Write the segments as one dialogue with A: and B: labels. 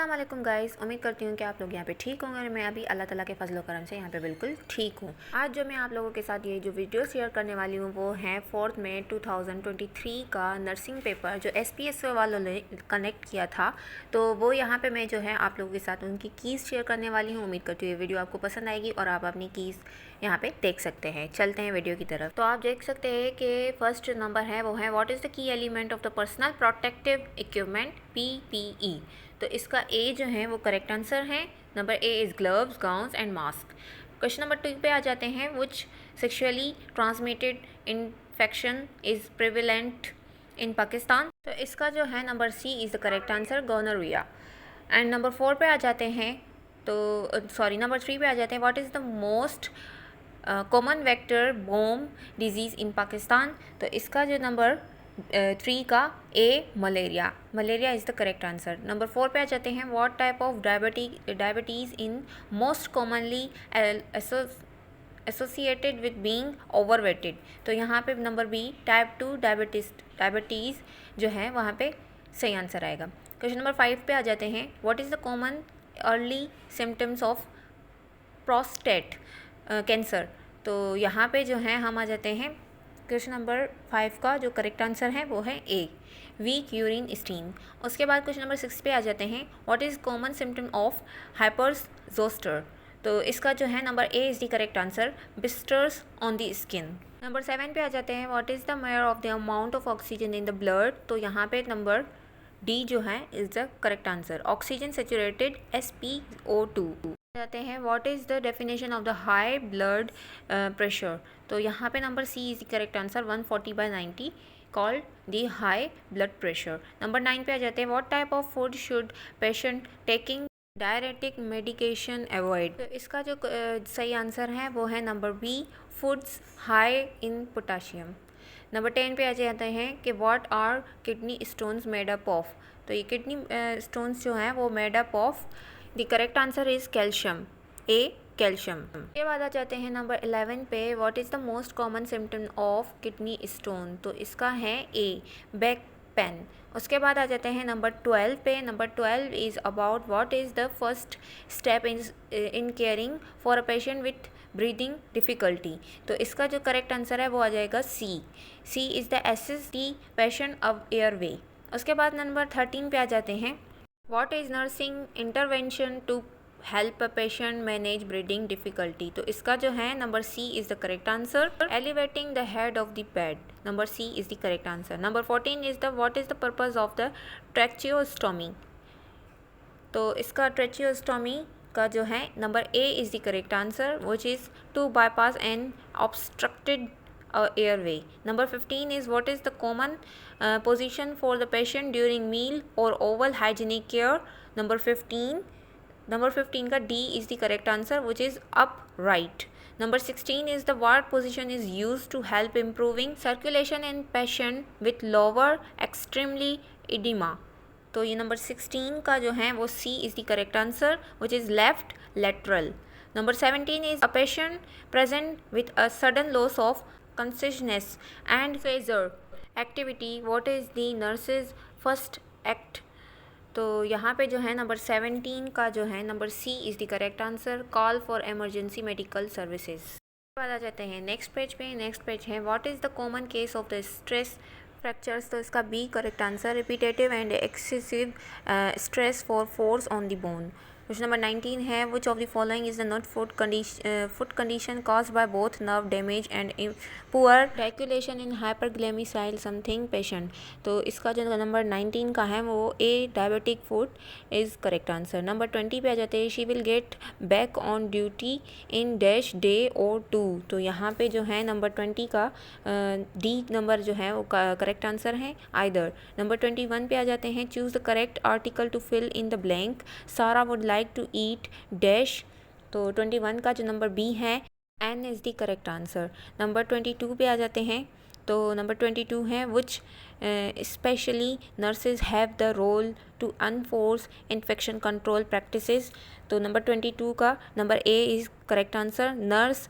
A: अस्सलाम वालेकुम गाइस, उम्मीद करती हूँ कि आप लोग यहाँ पे ठीक होंगे और मैं अभी अल्लाह ताला के फजल करम से यहाँ पे बिल्कुल ठीक हूँ। आज जो मैं आप लोगों के साथ ये जो वीडियो शेयर करने वाली हूँ वो है 4 मई 2023 का नर्सिंग पेपर जो SPS वालों ने कनेक्ट किया था। तो वो यहाँ पे मैं जो है आप लोगों के साथ उनकी कीज़ शेयर करने वाली हूँ। उम्मीद करती हूँ ये वीडियो आपको पसंद आएगी और आप अपनी कीज़ यहाँ पे देख सकते हैं। चलते हैं वीडियो की तरफ। तो आप देख सकते हैं कि फर्स्ट नंबर है वो है what is the key element of the personal protective equipment PPE। तो इसका ए जो है वो करेक्ट आंसर है। Number A is gloves, gowns and mask. Question number 2 पे आ जाते हैं which sexually transmitted infection is prevalent in Pakistan. तो इसका जो है number C is the correct answer, gonorrhoea. And number 4 पे आ जाते हैं नंबर 3 पे आ जाते हैं what is the most common vector borne disease in Pakistan. तो इसका जो नंबर 3 का A malaria is the correct answer. Number 4 पे आ जाते हैं what type of diabetes in most commonly associated with being overweighted. तो यहाँ पे नंबर बी टाइप 2 डायबिटीज़ जो है वहाँ पे सही आंसर आएगा। क्वेश्चन नंबर 5 पे आ जाते हैं what is the common early symptoms of prostate cancer. तो यहाँ पे जो है हम आ जाते हैं क्वेश्चन नंबर 5 का जो करेक्ट आंसर है वो है ए, वीक यूरिन स्टीन। उसके बाद क्वेश्चन नंबर 6 पे आ जाते हैं what is common symptom of हाइपर्स जोस्टर। तो इसका जो है number A is the correct answer, blisters on the skin. Number 7 पे आ जाते हैं what is the measure of the amount of oxygen in the blood. तो यहाँ पे नंबर डी जो है is the correct answer, oxygen saturated SpO2। जाते हैं what is the definition of the high blood pressure. तो यहाँ पे number C is the correct answer, 140/90 called the high blood pressure. Number 9 पे आ जाते हैं what type of food should patient taking diuretic medication avoid. तो इसका जो सही आंसर है वो है number B, foods high in potassium. Number 10 पे आ जाते हैं कि what are kidney stones made up of. तो ये किडनी स्टोन्स जो हैं वो made up of, the correct answer is calcium, A calcium. के बाद आ जाते हैं नंबर 11 पे what is the most common symptom of kidney stone. तो इसका है ए, बैक पेन। उसके बाद आ जाते हैं नंबर 12 पे। Number 12 is about what is the first step in caring for a patient with breathing difficulty. तो इसका जो करेक्ट आंसर है वो आ जाएगा C is the assess the patient of airway. उसके बाद नंबर 13 पे आ जाते हैं what is nursing intervention to help a patient manage breathing difficulty. तो इसका जो है number C is the correct answer, elevating the head of the bed. Number C is the correct answer. Number 14 is the what is the purpose of the tracheostomy. तो इसका tracheostomy का जो है number A is the correct answer, which is to bypass an obstructed airway. Number 15 is what is the common position for the patient during meal or oral hygienic care. Number 15 का D is the correct answer, which is upright. Number 16 is the what position is used to help improving circulation in patient with lower extremely edema. तो ये number 16 का जो है वो C is the correct answer, which is left lateral. Number 17 is a patient present with a sudden loss of consciousness and seizure activity. What is the nurse's first act? तो यहाँ पे जो है नंबर 17 का जो है number C is the correct answer, call for emergency medical services. बाद आ जाते हैं नेक्स्ट पेज है what is the common cause of the stress fractures. तो इसका B correct answer, repetitive and excessive stress for force on the bone. Question number 19 है which of the following is the not foot condition caused by both nerve damage and poor circulation in hyperglyceride something patient. तो इसका जो number 19 का है वो A, diabetic foot is correct answer. Number 20 पे आ जाते हैं she will get back on duty in dash day और 2। तो यहाँ पे जो है नंबर 20 का डी नंबर जो है वो करेक्ट आंसर है, आइदर। नंबर 21 पे आ जाते हैं choose the correct article to fill in the blank. Sarah would like to eat dash. तो 21 का जो नंबर बी है an is the correct answer. Number 22 पे आ जाते हैं। तो नंबर 22 है which specially nurses have the role to enforce infection control practices. तो नंबर 22 का number A is correct answer, nurse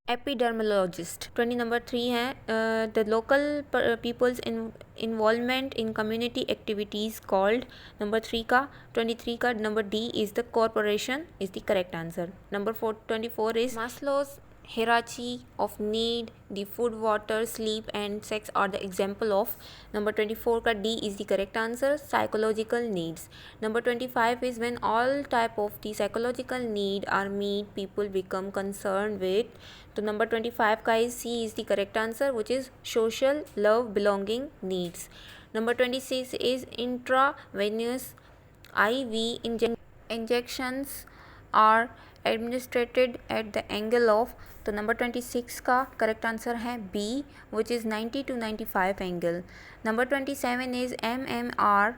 A: epidemiologist. 20 number 3 है the local people's involvement in community activities called. Number 3 का 23 का number D is the corporation is the correct answer. Number 24 is Maslow's hierarchy of need, the food, water, sleep and sex are the example of. Number 24 का D is the correct answer, psychological needs. Number 25 is when all type of the psychological need are met, people become concerned with. तो number 25 का is C is the correct answer, which is social, love, belonging needs. Number 26 is intravenous IV injections are administered at the angle of. तो number 26 का correct answer है B which is 90 to 95 angle. Number 27 is MMR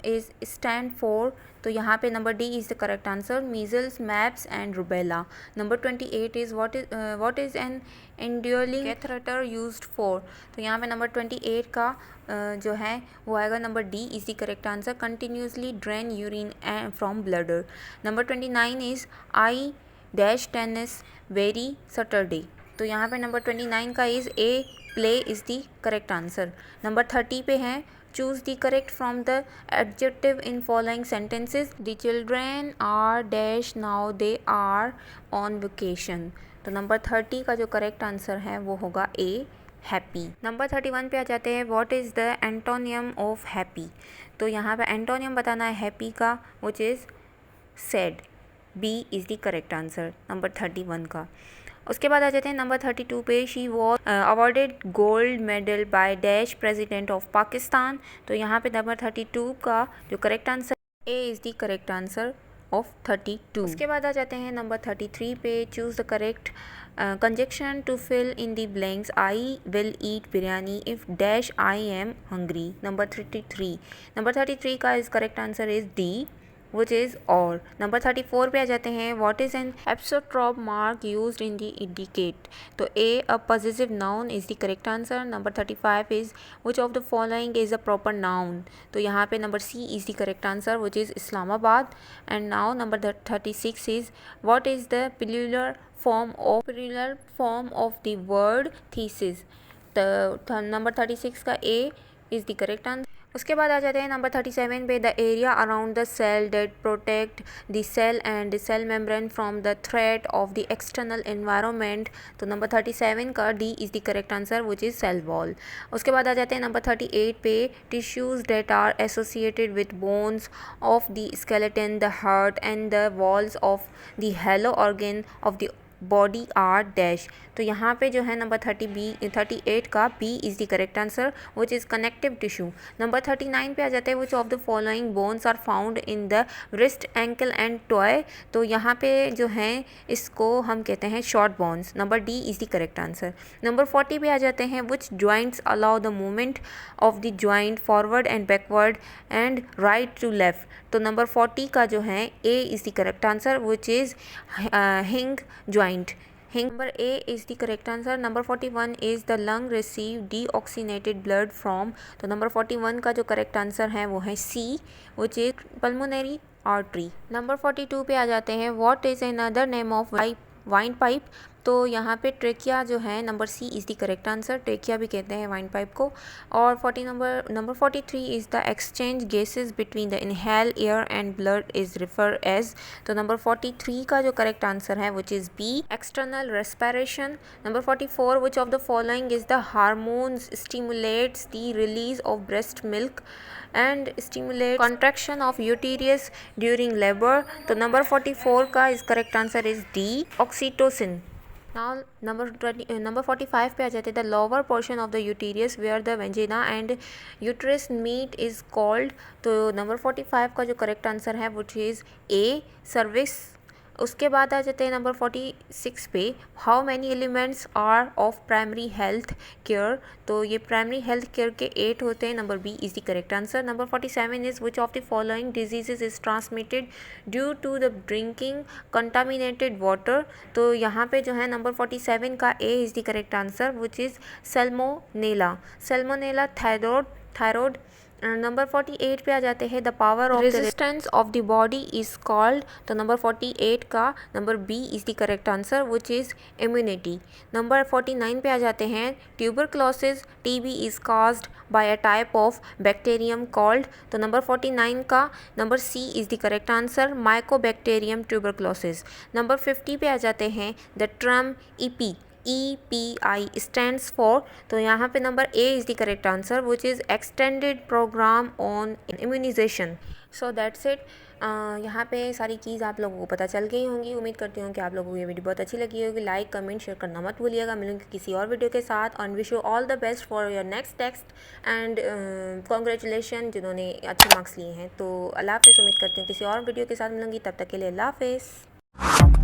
A: is stand for. तो यहाँ पे number D is the correct answer, measles, mumps and rubella. Number 28 is what is an indwelling catheter used for. तो यहाँ पे number 28 का जो है वो आएगा number D is the correct answer, continuously drain urine from bladder. Number 29 is I dash tennis very Saturday. तो यहाँ पे नंबर 29 का is a play is the correct answer. Number 30 पे है choose the correct from the adjective in following sentences. The children are dash now they are on vacation. तो number 30 का जो correct answer है वो होगा ए हैप्पी. नंबर 31 पे आ जाते हैं what is the antonym of happy. तो यहाँ पे एंटोनियम बताना है हैप्पी का which is sad. B is the correct answer number 31 का. उसके बाद आ जाते हैं नंबर 32 पे she was awarded gold medal by dash president of Pakistan. तो यहाँ पे नंबर 32 का जो correct answer A is the correct answer of 32. उसके बाद आ जाते हैं नंबर 33 पे choose the correct conjunction to fill in the blanks. I will eat biryani if dash I am hungry. Number 33 का is correct answer is D which is or. Number 34 पे आ जाते हैं what is an apostrophe mark used in the indicate. तो a possessive noun is the correct answer. Number 35 is which of the following is a proper noun. तो यहाँ पे number C is the correct answer which is Islamabad. And now number 36 is what is the plural form of the word thesis. तो number 36 का A is the correct answer. उसके बाद आ जाते हैं नंबर 37 पे the area around the cell that protect the cell and the cell membrane from the threat of the external environment. तो number 37 का D is the correct answer which is cell wall. उसके बाद आ जाते हैं number 38 पे tissues that are associated with bones of the skeleton, the heart and the walls of the hollow organ of the body are dash. तो यहाँ पे जो है नंबर 38 का B is the correct answer which is connective tissue. Number 39 पे आ जाते हैं which of the following bones are found in the wrist, ankle and toe. तो यहाँ पे जो हैं इसको हम कहते हैं short bones. Number D is the correct answer. Number 40 पे आ जाते हैं which joints allow the movement of the joint forward and backward and right to left. तो नंबर 40 का जो है A is the correct answer which is hinge joint. Number A is the correct answer. Number 41 is the lung receive deoxygenated blood from. तो number 41 का जो correct answer है वो है C which is pulmonary artery. Number 42 पे आ जाते हैं what is another name of windpipe. तो यहाँ पे ट्रेकिया जो है number C is the correct answer. Trachea भी कहते हैं वाइन पाइप को. और number 43 is the exchange gases between the inhale air and blood is refer as. तो नंबर 43 का जो करेक्ट आंसर है which is B external respiration. Number 44 which of the following is the hormones stimulates the release of breast milk and stimulate contraction of uterus during labor. तो number 44 का इस correct answer is D oxytocin. Now number 45 पे आ जाते हैं the lower portion of the uterus where the vagina and uterus meet is called. तो number 45 का जो करेक्ट आंसर है which is A cervix. उसके बाद आ जाते हैं नंबर 46 पे how many elements are of primary health care. तो ये प्राइमरी हेल्थ केयर के 8 होते हैं. Number B is the correct answer. Number 47 is which of the following diseases is transmitted due to the drinking contaminated water. तो यहाँ पे जो है नंबर 47 का A is the correct answer which is salmonella. Salmonella thyroid number 48 पे आ जाते हैं, the power of resistance of the body is called. तो नंबर 48 का number B is the correct answer which is immunity. Number 49 पे आ जाते हैं, tuberculosis TB is caused by a type of bacterium called. तो नंबर 49 का number C is the correct answer, mycobacterium tuberculosis. Number 50 पे आ जाते हैं, the term EPI stands for। तो यहाँ पे number A is the correct answer which is extended programme on immunisation. So that's it. यहाँ पे सारी चीज़ आप लोगों को पता चल गई होंगी। उम्मीद करती हूँ कि आप लोगों को ये वीडियो बहुत अच्छी लगी होगी। लाइक कमेंट शेयर करना मत भूलिएगा। मिलूंगी किसी और वीडियो के साथ और wish you all the best for your next test and congratulation जिन्होंने अच्छे मार्क्स लिए हैं। तो अल्लाह हाफ़िज़। उम्मीद करती हूँ किसी और वीडियो के साथ मिलूंगी, तब तक के लिए अल्लाह हाफ़िज़।